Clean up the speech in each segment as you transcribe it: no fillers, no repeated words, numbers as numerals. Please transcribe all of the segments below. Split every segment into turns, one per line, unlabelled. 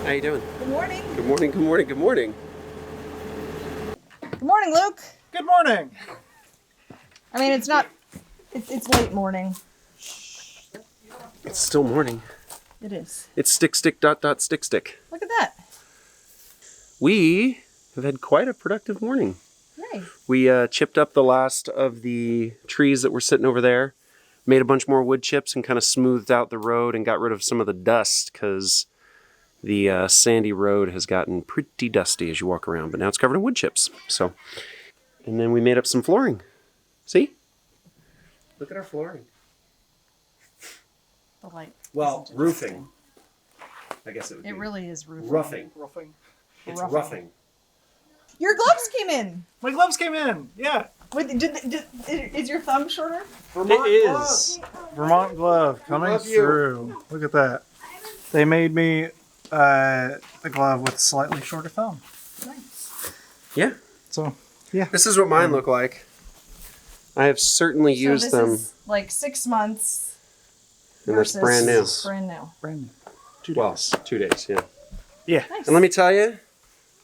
How you doing?
Good morning.
Good morning, good morning, good morning.
Good morning, Luke.
Good morning.
I mean, it's late morning.
It's still morning.
It is.
It's stick, stick, dot, dot, stick, stick.
Look at that.
We have had quite a productive morning.
Yay.
We chipped up the last of the trees that were sitting over there, made a bunch more wood chips and kind of smoothed out the road and got rid of some of the dust because the sandy road has gotten pretty dusty as you walk around, but now it's covered in wood chips. So, and then we made up some flooring. See? Look at our flooring.
The light.
Well, roofing. I guess it would be.
It really is roofing.
Roughing.
Roughing.
It's roughing.
Your gloves came in.
My gloves came in. Yeah.
Wait, is your thumb shorter?
It is. Vermont glove coming
love you.
through. Look at that. They made me a glove with slightly shorter thumb.
Nice.
Yeah.
So, yeah.
This is what mine look like. I have certainly used them.
This is like 6 months.
And that's brand new.
Brand new.
Brand new. 2 days.
Well, 2 days, yeah.
Yeah.
Nice.
And let me tell you,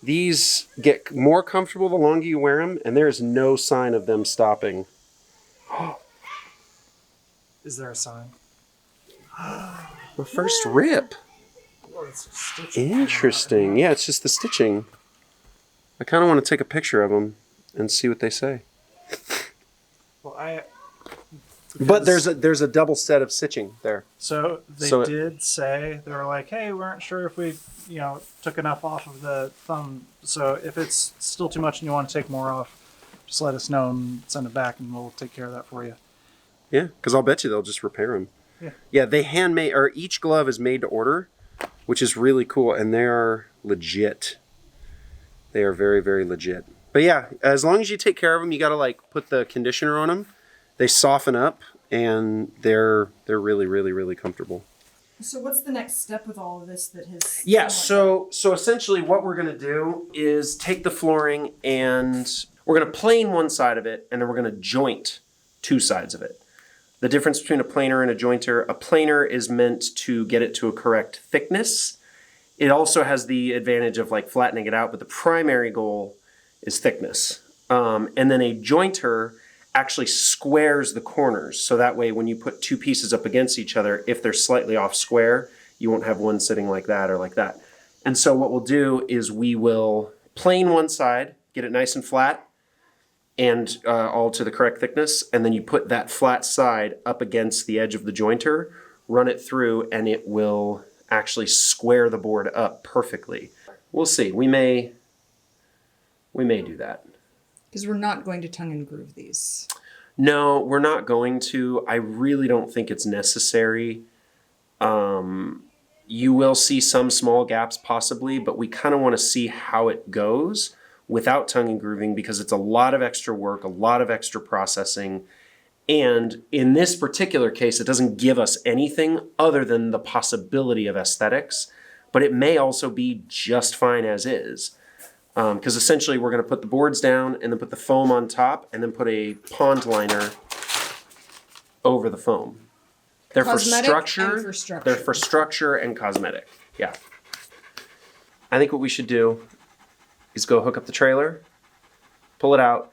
these get more comfortable the longer you wear them, and there is no sign of them stopping.
Is there a sign?
The first rip.
Oh, it's stitching.
Interesting. Yeah, it's just the stitching. I kind of want to take a picture of them and see what they say.
Well,
But there's a double set of stitching there.
So they did say, they were like, hey, we weren't sure if we, took enough off of the thumb. So if it's still too much and you want to take more off, just let us know and send it back and we'll take care of that for you.
Yeah, because I'll bet you they'll just repair them.
Yeah.
Yeah, they handmade, or each glove is made to order, which is really cool, and they are legit. They are very, very legit. But yeah, as long as you take care of them, you got to put the conditioner on them. They soften up, and they're really, really, really comfortable.
So what's the next step with all of this that has...
Yeah, so essentially what we're going to do is take the flooring and we're going to plane one side of it, and then we're going to joint 2 sides of it. The difference between a planer and a jointer, a planer is meant to get it to a correct thickness. It also has the advantage of flattening it out, but the primary goal is thickness. And then a jointer actually squares the corners, so that way when you put 2 pieces up against each other, if they're slightly off square, you won't have one sitting like that or like that. And so what we'll do is we will plane one side, get it nice and flat, and all to the correct thickness, and then you put that flat side up against the edge of the jointer, run it through, and it will actually square the board up perfectly. We'll see. We may do that.
Because we're not going to tongue and groove these.
No, we're not going to. I really don't think it's necessary. You will see some small gaps possibly, but we kind of want to see how it goes without tongue and grooving because it's a lot of extra work, a lot of extra processing. And in this particular case, it doesn't give us anything other than the possibility of aesthetics, but it may also be just fine as is. Because essentially we're going to put the boards down and then put the foam on top and then put a pond liner over the foam. They're for structure. They're for structure and cosmetic. Yeah. I think what we should do is go hook up the trailer, pull it out,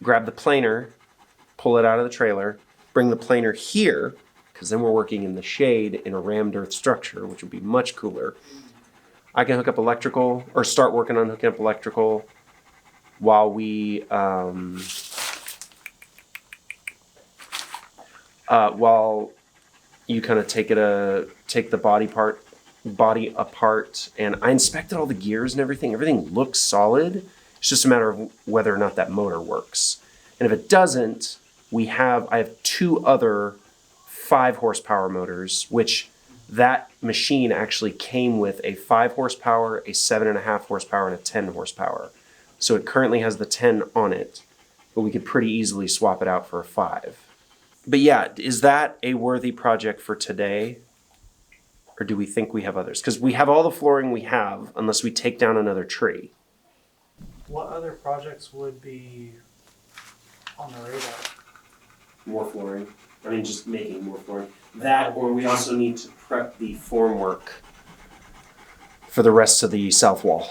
grab the planer, pull it out of the trailer, bring the planer here, because then we're working in the shade in a rammed earth structure, which would be much cooler. I can hook up electrical, or start working on hooking up electrical while we, while you kind of take the body apart. And I inspected all the gears and everything. Everything looks solid. It's just a matter of whether or not that motor works. And if it doesn't, I have 2 other 5 horsepower motors, which that machine actually came with a 5 horsepower, a 7.5 horsepower, and a 10 horsepower. So it currently has the 10 on it, but we could pretty easily swap it out for a 5. But yeah, is that a worthy project for today? Or do we think we have others? Because we have all the flooring we have, unless we take down another tree.
What other projects would be on the radar?
More flooring. I mean, just making more flooring. That, or we also need to prep the formwork for the rest of the south wall.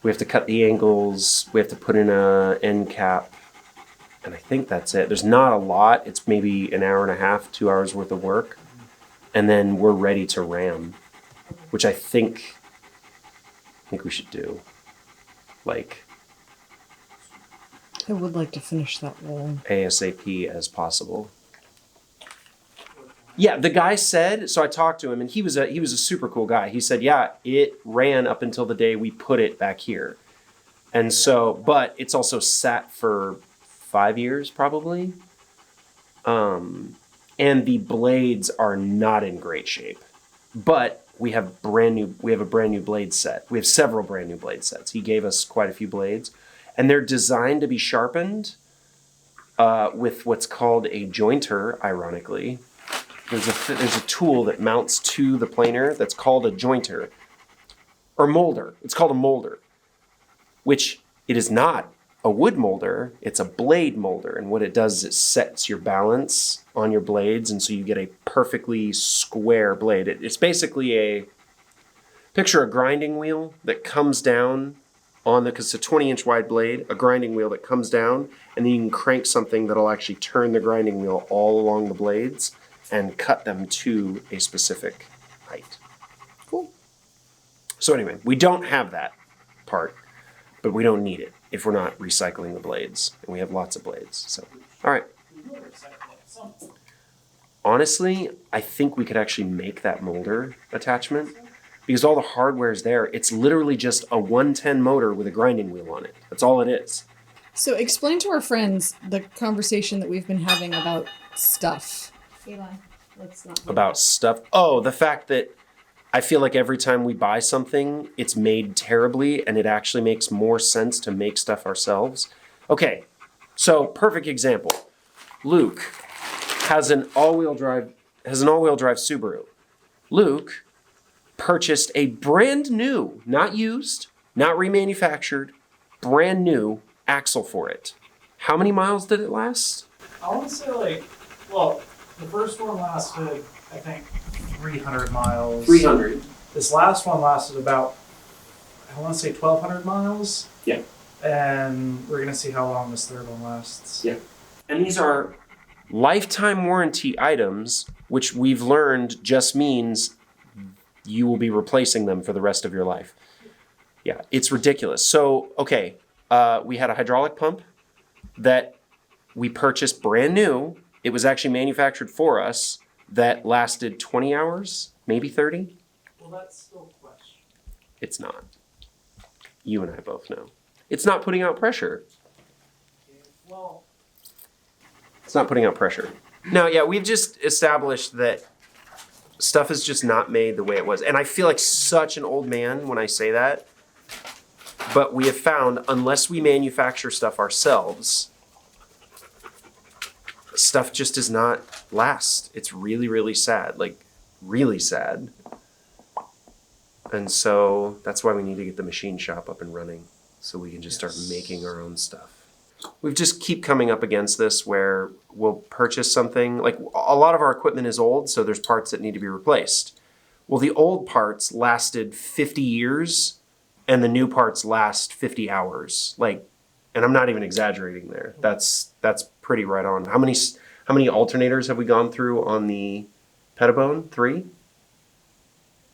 We have to cut the angles. We have to put in a end cap. And I think that's it. There's not a lot. It's maybe an hour and a half, 2 hours worth of work. And then we're ready to ram, which I think we should do. Like
I would like to finish that wall.
ASAP as possible. Yeah, the guy said, so I talked to him and he was a super cool guy. He said, yeah, it ran up until the day we put it back here. And so, but it's also sat for 5 years probably. And the blades are not in great shape. But we have a brand new blade set. We have several brand new blade sets. He gave us quite a few blades. And they're designed to be sharpened with what's called a jointer, ironically. There's a tool that mounts to the planer that's called a jointer. Or molder. It's called a molder. Which it is not a wood molder, it's a blade molder. And what it does is it sets your balance on your blades, and so you get a perfectly square blade. It's basically picture a grinding wheel that comes down because it's a 20-inch wide blade, a grinding wheel that comes down, and then you can crank something that'll actually turn the grinding wheel all along the blades and cut them to a specific height.
Cool.
So anyway, we don't have that part, but we don't need it if we're not recycling the blades, and we have lots of blades. So, all right. Honestly, I think we could actually make that molder attachment because all the hardware is there. It's literally just a 110 motor with a grinding wheel on it. That's all it is.
So explain to our friends the conversation that we've been having about stuff.
Eli, let's not.
About stuff. Oh, the fact that I feel like every time we buy something, it's made terribly, and it actually makes more sense to make stuff ourselves. Okay, so perfect example. Luke has an all-wheel drive Subaru. Luke purchased a brand new, not used, not remanufactured, brand new axle for it. How many miles did it last?
I want to say the first one lasted, I think, 300 miles.
300.
This last one lasted about, I want to say 1,200 miles.
Yeah.
And we're going to see how long this third one lasts.
Yeah. And these are lifetime warranty items, which we've learned just means you will be replacing them for the rest of your life. Yeah, it's ridiculous. So, okay, we had a hydraulic pump that we purchased brand new. It was actually manufactured for us that lasted 20 hours, maybe 30.
Well, that's still a question.
It's not. You and I both know. It's not putting out pressure.
Well,
It's not putting out pressure. No, yeah, we've just established that stuff is just not made the way it was. And I feel like such an old man when I say that. But we have found, unless we manufacture stuff ourselves, stuff just does not last. It's really, really sad. Like, really sad. And so that's why we need to get the machine shop up and running so we can just start making our own stuff. We just keep coming up against this where we'll purchase something. Like, a lot of our equipment is old, so there's parts that need to be replaced. Well, the old parts lasted 50 years and the new parts last 50 hours. Like, and I'm not even exaggerating there. That's pretty right on. How many alternators have we gone through on the Pettibone? 3?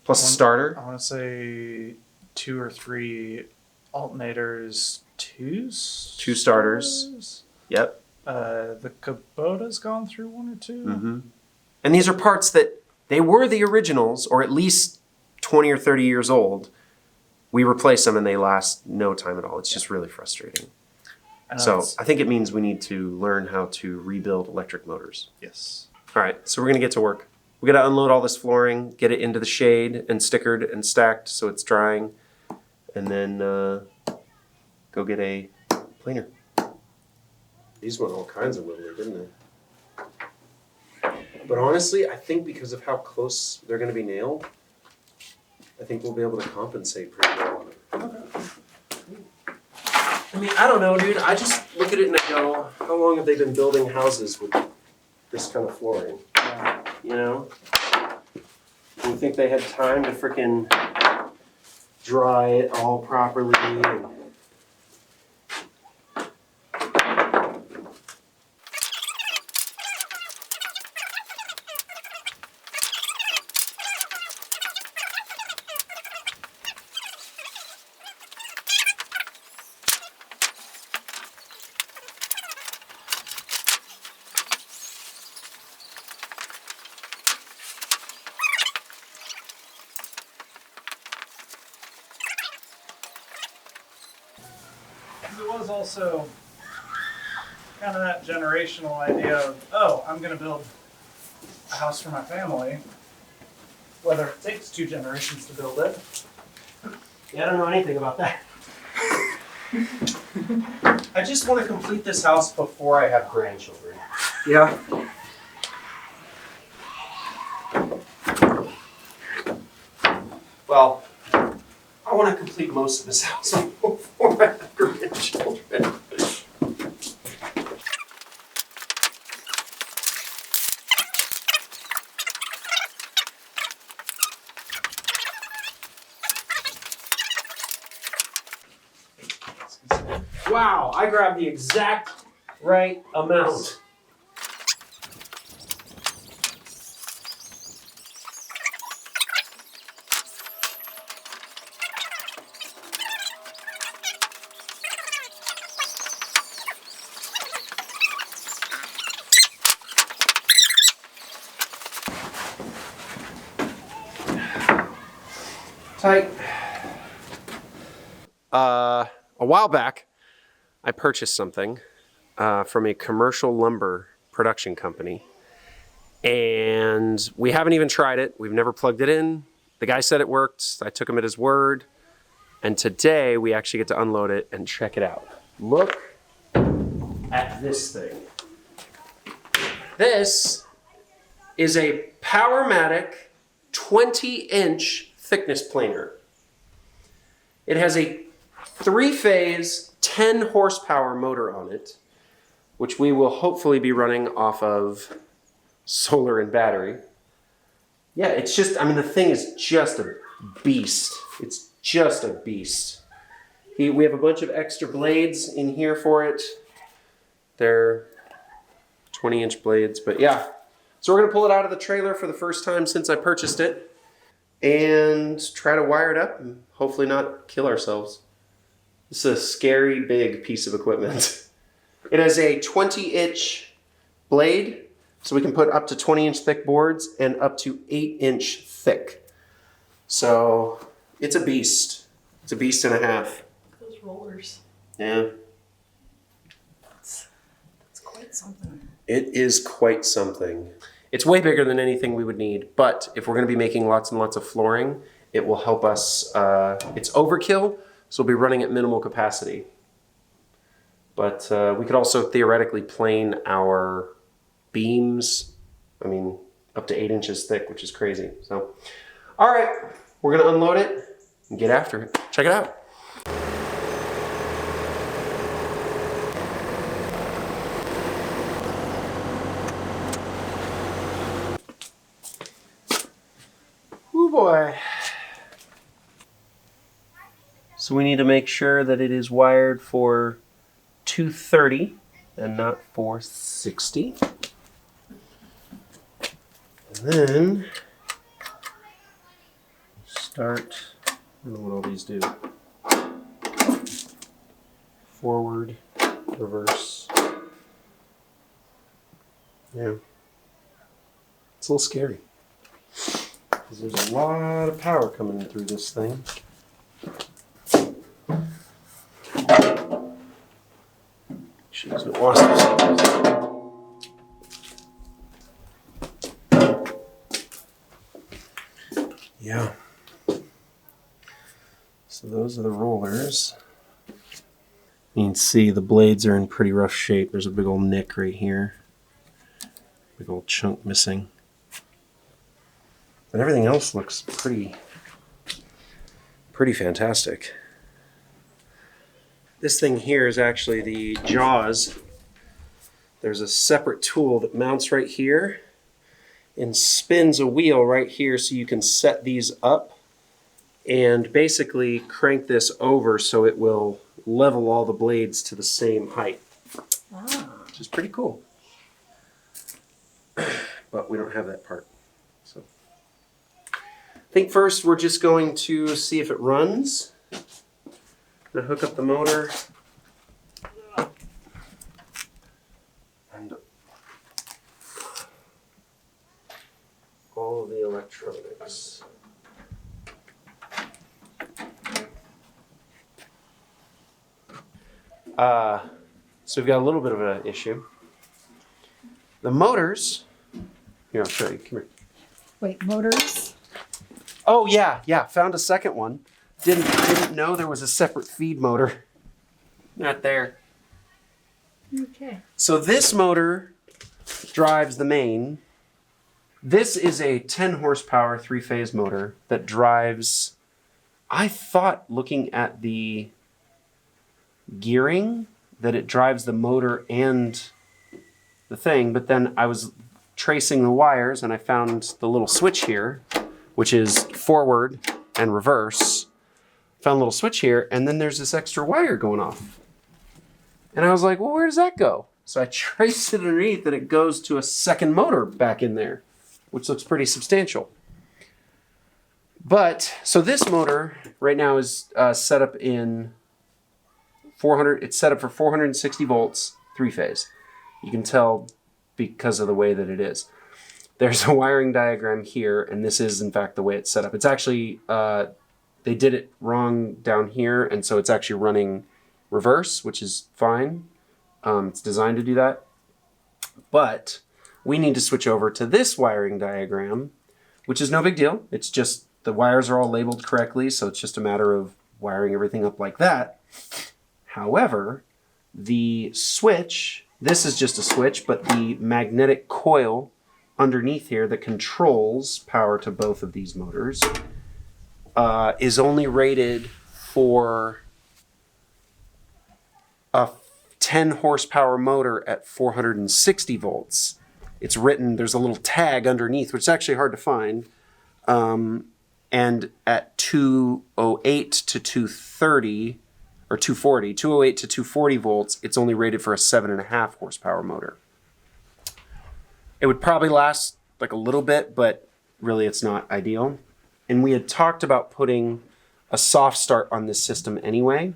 Plus the starter?
I want to say 2 or 3 alternators, 2
starters. Yep.
The Kubota's gone through 1 or 2.
Mm-hmm. And these are parts that they were the originals, or at least 20 or 30 years old. We replace them and they last no time at all. It's just really frustrating. So I think it means we need to learn how to rebuild electric motors.
Yes.
All right, so we're gonna get to work. We gotta unload all this flooring, get it into the shade and stickered and stacked so it's drying, and then go get a planer. These went all kinds of wibbly, didn't they? But honestly, I think because of how close they're gonna be nailed, I think we'll be able to compensate pretty well. I mean, I don't know, dude. I just look at it and I go, how long have they been building houses with this kind of flooring? You know? You think they had time to frickin' dry it all properly? And
It was also kind of that generational idea of, oh, I'm going to build a house for my family, whether it takes 2 generations to build it.
yeah, I don't know anything about that. I just want to complete this house before I have grandchildren.
Yeah.
Well, I want to complete most of this house before I have grandchildren. Wow, I grabbed the exact right amount. Tight. A while back, I purchased something from a commercial lumber production company, and we haven't even tried it. We've never plugged it in. The guy said it worked. I took him at his word, and today we actually get to unload it and check it out. Look at this thing. This is a Powermatic 20-inch thickness planer. It has a 3-phase, 10 horsepower motor on it, which we will hopefully be running off of solar and battery. Yeah, it's just, I mean, the thing is just a beast. It's just a beast. We have a bunch of extra blades in here for it. They're 20-inch blades, but yeah. So we're gonna pull it out of the trailer for the first time since I purchased it and try to wire it up and hopefully not kill ourselves. This is a scary big piece of equipment. It has a 20-inch blade, so we can put up to 20-inch thick boards and up to 8-inch thick. So it's a beast. It's a beast and a half.
Those rollers.
Yeah.
That's quite something.
It is quite something. It's way bigger than anything we would need, but if we're going to be making lots and lots of flooring, it will help us. It's overkill, so we'll be running at minimal capacity. But we could also theoretically plane our beams, I mean, up to 8 inches thick, which is crazy. So, all right, we're going to unload it and get after it. Check it out. Oh boy. So we need to make sure that it is wired for 230 and not 460. And then start, I don't know what all these do. Forward, reverse. Yeah. It's a little scary. Because there's a lot of power coming through this thing. She doesn't wash herself. Yeah. So those are the rollers. You can see the blades are in pretty rough shape. There's a big old nick right here. Big old chunk missing. But everything else looks pretty fantastic. This thing here is actually the jaws. There's a separate tool that mounts right here, and spins a wheel right here so you can set these up and basically crank this over so it will level all the blades to the same height, which is pretty cool. But we don't have that part. So I think first we're just going to see if it runs. I'm going to hook up the motor. And all the electronics. So we've got a little bit of an issue. The motors, here, I'll show you, come here.
Wait, motors?
Oh yeah, found a second one. Didn't know there was a separate feed motor. Not there.
Okay.
So this motor drives the main. This is a 10 horsepower 3-phase motor that drives, I thought looking at the gearing that it drives the motor and the thing, but then I was tracing the wires and I found the little switch here, which is forward and reverse. Found a little switch here, and then there's this extra wire going off. And I was like, well, where does that go? So I traced it underneath and it goes to a second motor back in there, which looks pretty substantial. But, so this motor right now is set up in 400, it's set up for 460 volts, 3-phase. You can tell because of the way that it is. There's a wiring diagram here, and this is in fact the way it's set up. It's actually, they did it wrong down here, and so it's actually running reverse, which is fine. It's designed to do that. But we need to switch over to this wiring diagram, which is no big deal. It's just the wires are all labeled correctly, so it's just a matter of wiring everything up like that. However, the switch, this is just a switch, but the magnetic coil underneath here that controls power to both of these motors is only rated for a 10 horsepower motor at 460 volts. It's written, there's a little tag underneath, which is actually hard to find. And at 208 to 230, or 240, 208 to 240 volts, it's only rated for a 7.5 horsepower motor. It would probably last like a little bit, but really it's not ideal. And we had talked about putting a soft start on this system anyway,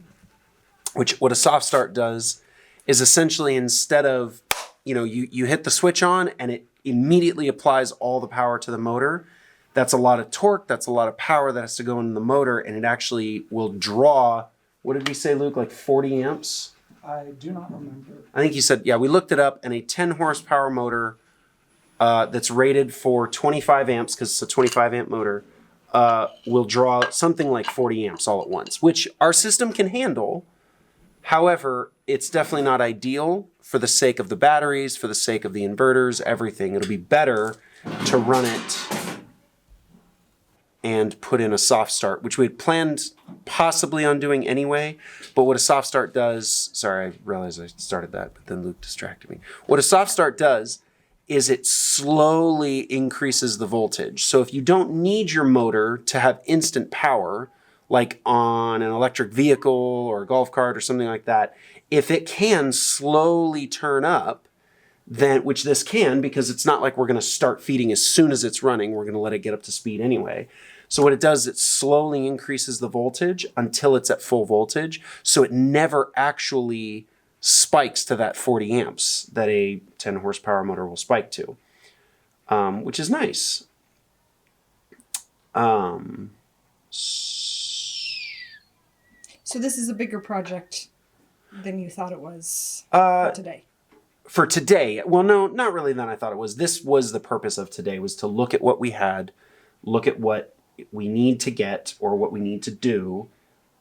which what a soft start does is essentially instead of, you hit the switch on and it immediately applies all the power to the motor. That's a lot of torque, that's a lot of power that has to go into the motor, and it actually will draw, what did we say, Luke, like 40 amps?
I do not remember.
I think you said, yeah, we looked it up, and a 10 horsepower motor that's rated for 25 amps, because it's a 25 amp motor, will draw something like 40 amps all at once, which our system can handle. However, it's definitely not ideal for the sake of the batteries, for the sake of the inverters, everything. It'll be better to run it and put in a soft start, which we had planned possibly on doing anyway. But what a soft start does, sorry, I realized I started that, but then Luke distracted me. What a soft start does is it slowly increases the voltage. So if you don't need your motor to have instant power, like on an electric vehicle or a golf cart or something like that, if it can slowly turn up, then, which this can, because it's not like we're going to start feeding as soon as it's running, we're going to let it get up to speed anyway. So what it does, it slowly increases the voltage until it's at full voltage, so it never actually spikes to that 40 amps that a 10 horsepower motor will spike to, which is nice.
So this is a bigger project than you thought it was for today.
For today, well, no, not really than I thought it was. This was the purpose of today, was to look at what we had, look at what we need to get or what we need to do,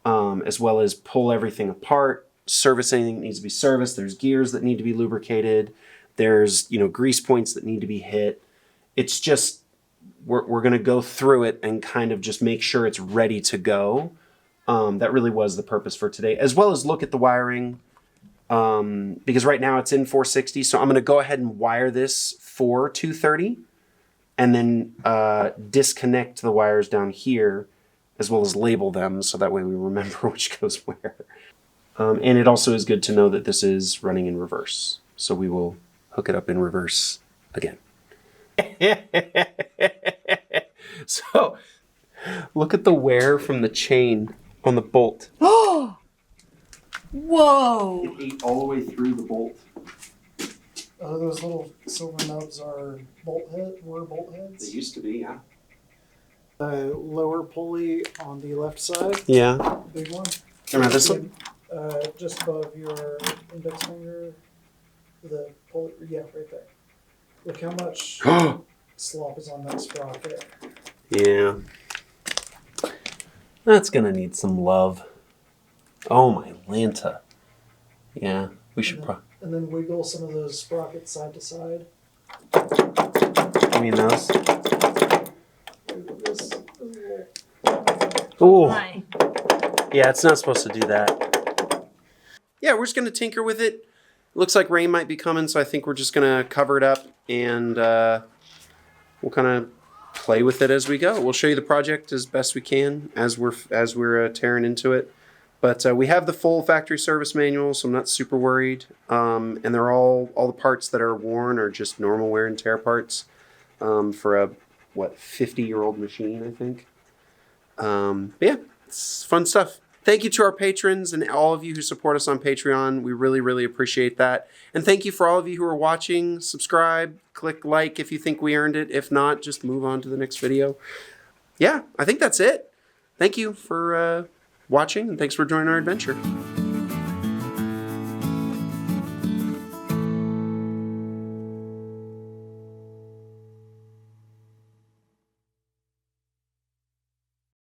as well as pull everything apart, service anything that needs to be serviced. There's gears that need to be lubricated. There's, grease points that need to be hit. It's just, we're going to go through it and kind of just make sure it's ready to go. That really was the purpose for today, as well as look at the wiring, because right now it's in 460. So I'm going to go ahead and wire this for 230. and then disconnect the wires down here, as well as label them so that way we remember which goes where. And it also is good to know that this is running in reverse. So we will hook it up in reverse again. So look at the wear from the chain on the bolt.
Oh! Whoa!
It ate all the way through the bolt.
Those little silver nubs are bolt
They
heads.
used to be, yeah.
The lower pulley on the left side,
Yeah.
big one.
Remember this one?
Just above your index finger, the pulley, yeah, right there. Look how much slop is on that sprocket.
Yeah. That's gonna need some love. Oh my Lanta. Yeah, we should probably.
And then wiggle some of those sprockets side to side.
You mean those?
Wiggle this a little.
Ooh.
Hi.
Yeah, it's not supposed to do that. Yeah, we're just gonna tinker with it. Looks like rain might be coming, so I think we're just gonna cover it up and we'll kind of play with it as we go. We'll show you the project as best we can as we're tearing into it. But we have the full factory service manual, so I'm not super worried. And they're all the parts that are worn are just normal wear and tear parts for a 50-year-old machine, I think. But yeah, it's fun stuff. Thank you to our patrons and all of you who support us on Patreon. We really, really appreciate that. And thank you for all of you who are watching. Subscribe, click like if you think we earned it. If not, just move on to the next video. Yeah, I think that's it. Thank you for watching, and thanks for joining our adventure.